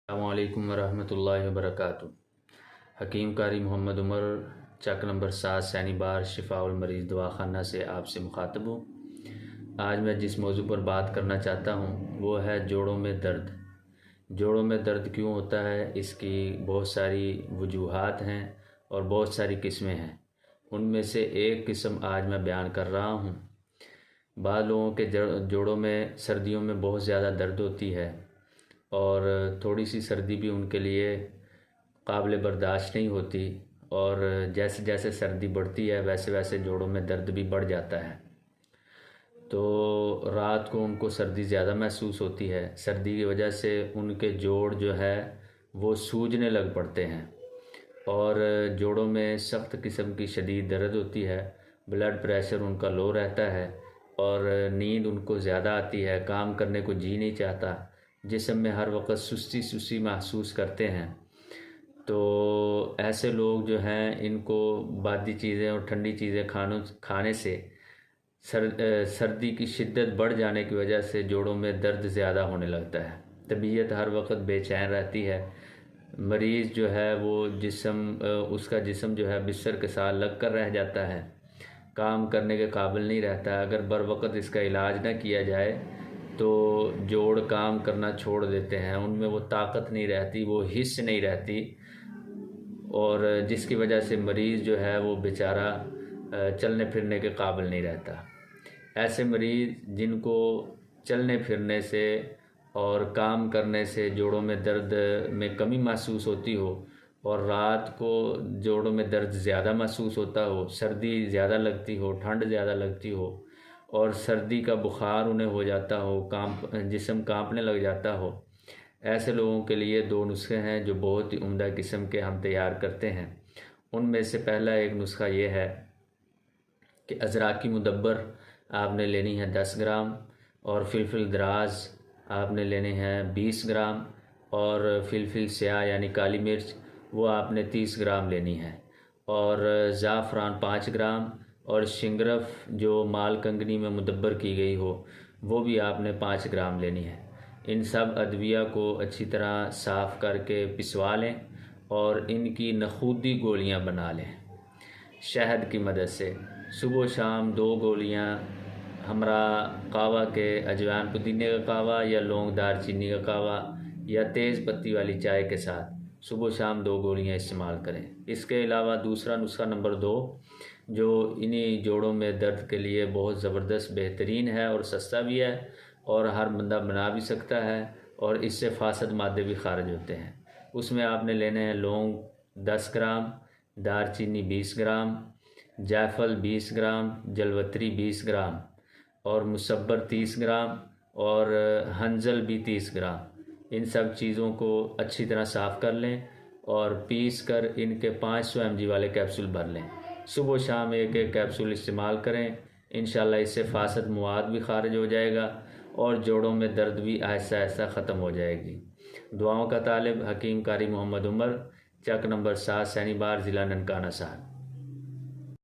السلام علیکم ورحمۃ اللہ وبرکاتہ۔ حکیم قاری محمد عمر، چک نمبر 7 سینی بار شفاء المریض دواخانہ سے آپ سے مخاطب ہوں۔ آج میں جس موضوع پر بات کرنا چاہتا ہوں وہ ہے جوڑوں میں درد۔ جوڑوں میں درد کیوں ہوتا ہے، اس کی بہت ساری وجوہات ہیں اور بہت ساری قسمیں ہیں۔ ان میں سے ایک قسم آج میں بیان کر رہا ہوں۔ بعض لوگوں کے جوڑوں میں سردیوں میں بہت زیادہ درد ہوتی ہے اور تھوڑی سی سردی بھی ان کے لیے قابل برداشت نہیں ہوتی، اور جیسے جیسے سردی بڑھتی ہے ویسے ویسے جوڑوں میں درد بھی بڑھ جاتا ہے۔ تو رات کو ان کو سردی زیادہ محسوس ہوتی ہے۔ سردی کی وجہ سے ان کے جوڑ جو ہے وہ سوجنے لگ پڑتے ہیں اور جوڑوں میں سخت قسم کی شدید درد ہوتی ہے۔ بلڈ پریشر ان کا لو رہتا ہے اور نیند ان کو زیادہ آتی ہے، کام کرنے کو جی نہیں چاہتا، جسم میں ہر وقت سستی محسوس کرتے ہیں۔ تو ایسے لوگ جو ہیں ان کو بادی چیزیں اور ٹھنڈی چیزیں کھانے سے سردی کی شدت بڑھ جانے کی وجہ سے جوڑوں میں درد زیادہ ہونے لگتا ہے۔ طبیعت ہر وقت بے چین رہتی ہے۔ مریض جو ہے وہ اس کا جسم جو ہے بستر کے ساتھ لگ کر رہ جاتا ہے، کام کرنے کے قابل نہیں رہتا۔ اگر بر وقت اس کا علاج نہ کیا جائے تو جوڑ کام کرنا چھوڑ دیتے ہیں، ان میں وہ طاقت نہیں رہتی، وہ حس نہیں رہتی، اور جس کی وجہ سے مریض جو ہے وہ بیچارہ چلنے پھرنے کے قابل نہیں رہتا۔ ایسے مریض جن کو چلنے پھرنے سے اور کام کرنے سے جوڑوں میں درد میں کمی محسوس ہوتی ہو اور رات کو جوڑوں میں درد زیادہ محسوس ہوتا ہو، سردی زیادہ لگتی ہو، ٹھنڈ زیادہ لگتی ہو اور سردی کا بخار انہیں ہو جاتا ہو، جسم کانپنے لگ جاتا ہو، ایسے لوگوں کے لیے 2 نسخے ہیں جو بہت ہی عمدہ قسم کے ہم تیار کرتے ہیں۔ ان میں سے پہلا ایک نسخہ یہ ہے کہ ازراکی مدبر آپ نے لینی ہے 10 گرام، اور فلفل دراز آپ نے لینے ہیں 20 گرام، اور فلفل سیاہ یعنی کالی مرچ وہ آپ نے 30 گرام لینی ہے، اور زعفران 5 گرام، اور شنگرف جو مال کنگنی میں مدبر کی گئی ہو وہ بھی آپ نے 5 گرام لینی ہے۔ ان سب ادویہ کو اچھی طرح صاف کر کے پسوا لیں اور ان کی نخودی گولیاں بنا لیں شہد کی مدد سے۔ صبح و شام 2 گولیاں ہمراہ قہوہ کے، اجوائن پودینے کا قہوہ یا لونگ دار چینی کا قہوہ یا تیز پتی والی چائے کے ساتھ صبح و شام 2 گولیاں استعمال کریں۔ اس کے علاوہ دوسرا نسخہ نمبر 2 جو انہی جوڑوں میں درد کے لیے بہت زبردست بہترین ہے اور سستا بھی ہے اور ہر بندہ بنا بھی سکتا ہے، اور اس سے فاسد مادے بھی خارج ہوتے ہیں۔ اس میں آپ نے لینے ہیں لونگ 10 گرام، دار چینی 20 گرام، جائفل 20 گرام، جلوتری 20 گرام، اور مسبر 30 گرام، اور ہنزل بھی 30 گرام۔ ان سب چیزوں کو اچھی طرح صاف کر لیں اور پیس کر ان کے 500 mg والے کیپسول بھر لیں۔ صبح و شام ایک کیپسول استعمال کریں، انشاءاللہ اس سے فاسد مواد بھی خارج ہو جائے گا اور جوڑوں میں درد بھی آہستہ آہستہ ختم ہو جائے گی۔ دعاؤں کا طالب حکیم قاری محمد عمر، چک نمبر 7 سینی بار، ضلع ننکانہ صاحب۔